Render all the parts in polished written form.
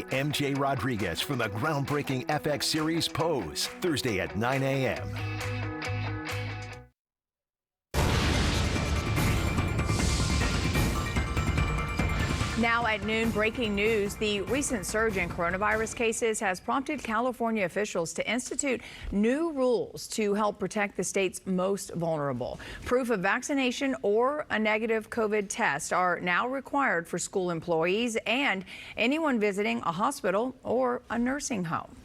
MJ Rodriguez from the groundbreaking FX series Pose, Thursday at 9 a.m. Now at noon, breaking news. The recent surge in coronavirus cases has prompted California officials to institute new rules to help protect the state's most vulnerable. Proof of vaccination or a negative COVID test are now required for school employees and anyone visiting a hospital or a nursing home.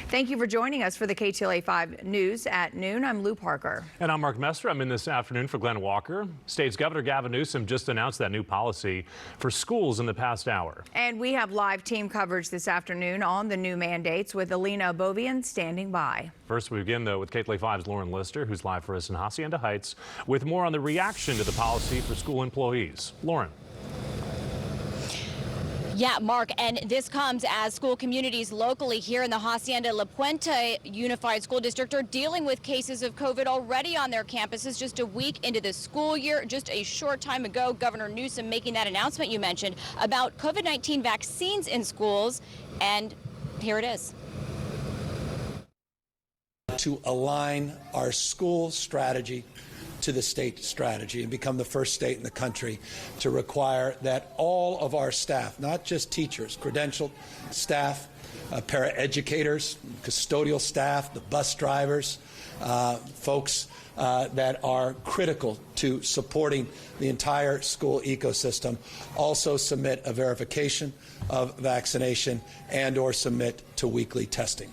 Thank you for joining us for the Ktla 5 News at noon. I'm Lou Parker. And I'm Mark Messer. I'm in this afternoon for Glenn Walker. State's Governor Gavin Newsom just announced that new policy for schools in the past hour. And we have live team coverage this afternoon on the new mandates with Alina Bovian standing by. First, we begin, though, with Ktla 5's Lauren Lister, who's live for us in Hacienda Heights, with more on the reaction to the policy for school employees. Lauren. Yeah, Mark, and this comes as school communities locally here in the Hacienda La Puente Unified School District are dealing with cases of COVID already on their campuses just a week into the school year. Just a short time ago, Governor Newsom making that announcement you mentioned about COVID-19 vaccines in schools, and here it is. To align our school strategy to the state strategy and become the first state in the country to require that all of our staff, not just teachers, credentialed staff, paraeducators, custodial staff, the bus drivers, folks that are critical to supporting the entire school ecosystem, also submit a verification of vaccination and/or submit to weekly testing.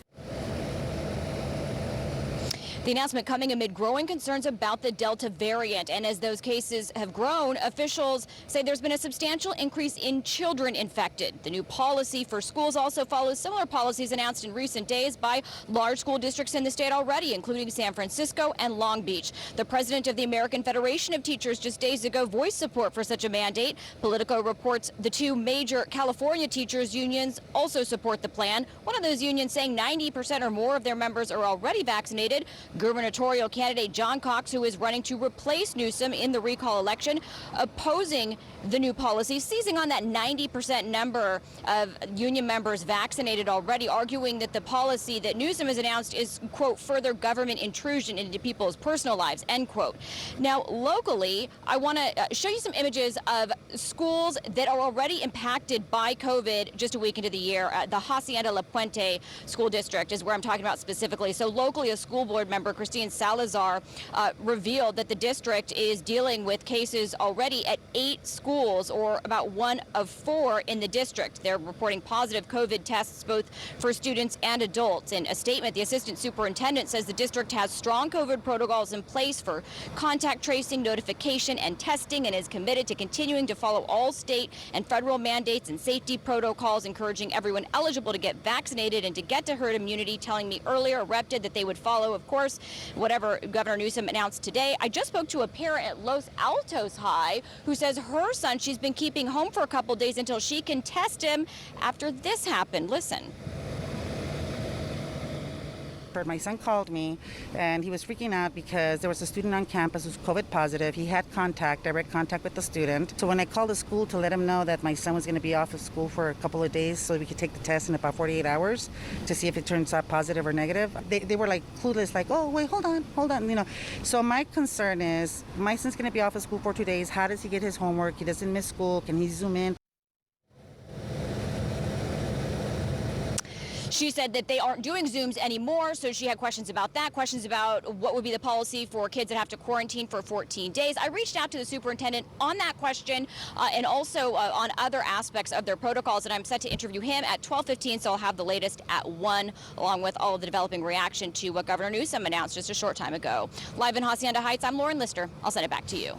The announcement coming amid growing concerns about the Delta variant. And as those cases have grown, officials say there's been a substantial increase in children infected. The new policy for schools also follows similar policies announced in recent days by large school districts in the state already, including San Francisco and Long Beach. The president of the American Federation of Teachers just days ago voiced support for such a mandate. Politico reports the two major California teachers unions also support the plan. One of those unions saying 90% or more of their members are already vaccinated. Gubernatorial candidate John Cox, who is running to replace Newsom in the recall election, opposing the new policy, seizing on that 90% number of union members vaccinated already, arguing that the policy that Newsom has announced is, quote, further government intrusion into people's personal lives, end quote. Now, locally, I want to show you some images of schools that are already impacted by COVID just a week into the year. The Hacienda La Puente School District is where I'm talking about specifically. So locally, a school board member, Christine Salazar, revealed that the district is dealing with cases already at 8 schools, or about 1 of 4 in the district. They're reporting positive COVID tests both for students and adults. In a statement, the assistant superintendent says the district has strong COVID protocols in place for contact tracing, notification, and testing, and is committed to continuing to follow all state and federal mandates and safety protocols, encouraging everyone eligible to get vaccinated and to get to herd immunity. Telling me earlier, a rep did, that they would follow, of course, whatever Governor Newsom announced today. I just spoke to a parent at Los Altos High who says her son she's been keeping home for a couple days until she can test him after this happened. Listen. My son called me and he was freaking out because there was a student on campus who was COVID positive. He had direct contact with the student. So when I called the school to let him know that my son was going to be off of school for a couple of days so we could take the test in about 48 hours to see if it turns out positive or negative, they were like clueless, like, oh, wait, hold on, you know. So my concern is my son's going to be off of school for 2 days. How does he get his homework? He doesn't miss school. Can he Zoom in? She said that they aren't doing Zooms anymore, so she had questions about that, questions about what would be the policy for kids that have to quarantine for 14 days. I reached out to the superintendent on that question and also on other aspects of their protocols, and I'm set to interview him at 12:15, so I'll have the latest at 1, along with all of the developing reaction to what Governor Newsom announced just a short time ago. Live in Hacienda Heights, I'm Lauren Lister. I'll send it back to you.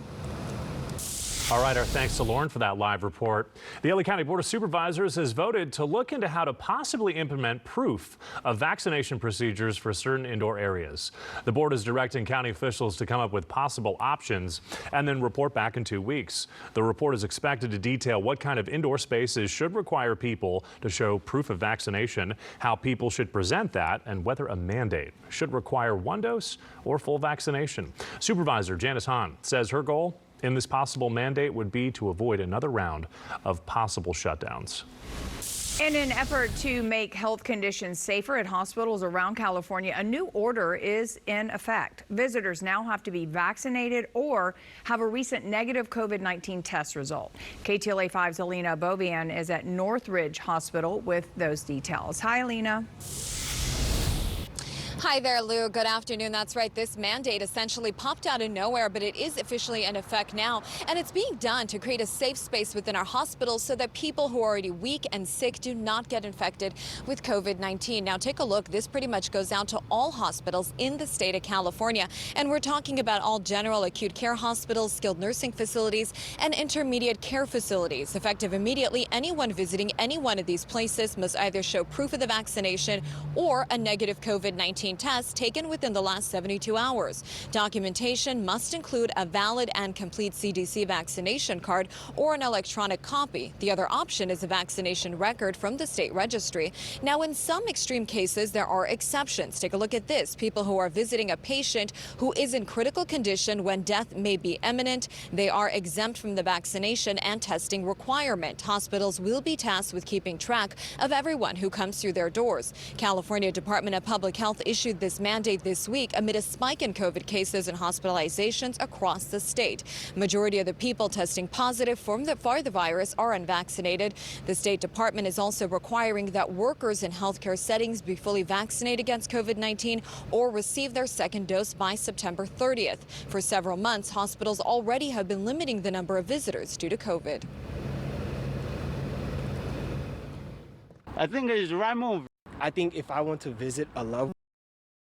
All right, our thanks to Lauren for that live report. The LA County Board of Supervisors has voted to look into how to possibly implement proof of vaccination procedures for certain indoor areas. The board is directing county officials to come up with possible options and then report back in 2 weeks. The report is expected to detail what kind of indoor spaces should require people to show proof of vaccination, how people should present that, and whether a mandate should require 1 dose or full vaccination. Supervisor Janice Hahn says her goal in this possible mandate would be to avoid another round of possible shutdowns. In an effort to make health conditions safer at hospitals around California, a new order is in effect. Visitors now have to be vaccinated or have a recent negative COVID-19 test result. KTLA 5's Alina Bovian is at Northridge Hospital with those details. Hi, Alina. Hi there, Lou. Good afternoon. That's right. This mandate essentially popped out of nowhere, but it is officially in effect now. And it's being done to create a safe space within our hospitals so that people who are already weak and sick do not get infected with COVID-19. Now, take a look. This pretty much goes out to all hospitals in the state of California. And we're talking about all general acute care hospitals, skilled nursing facilities, and intermediate care facilities. Effective immediately, anyone visiting any one of these places must either show proof of the vaccination or a negative COVID-19 test taken within the last 72 hours. Documentation must include a valid and complete CDC vaccination card or an electronic copy. The other option is a vaccination record from the state registry. Now, in some extreme cases, there are exceptions. Take a look at this. People who are visiting a patient who is in critical condition when death may be imminent, they are exempt from the vaccination and testing requirement. Hospitals will be tasked with keeping track of everyone who comes through their doors. California Department of Public Health issued this mandate this week amid a spike in COVID cases and hospitalizations across the state. Majority of the people testing positive for the virus are unvaccinated. The State Department is also requiring that workers in healthcare settings be fully vaccinated against COVID-19 or receive their second dose by September 30th. For several months, hospitals already have been limiting the number of visitors due to COVID. I think it's the right move. I think if I want to visit a loved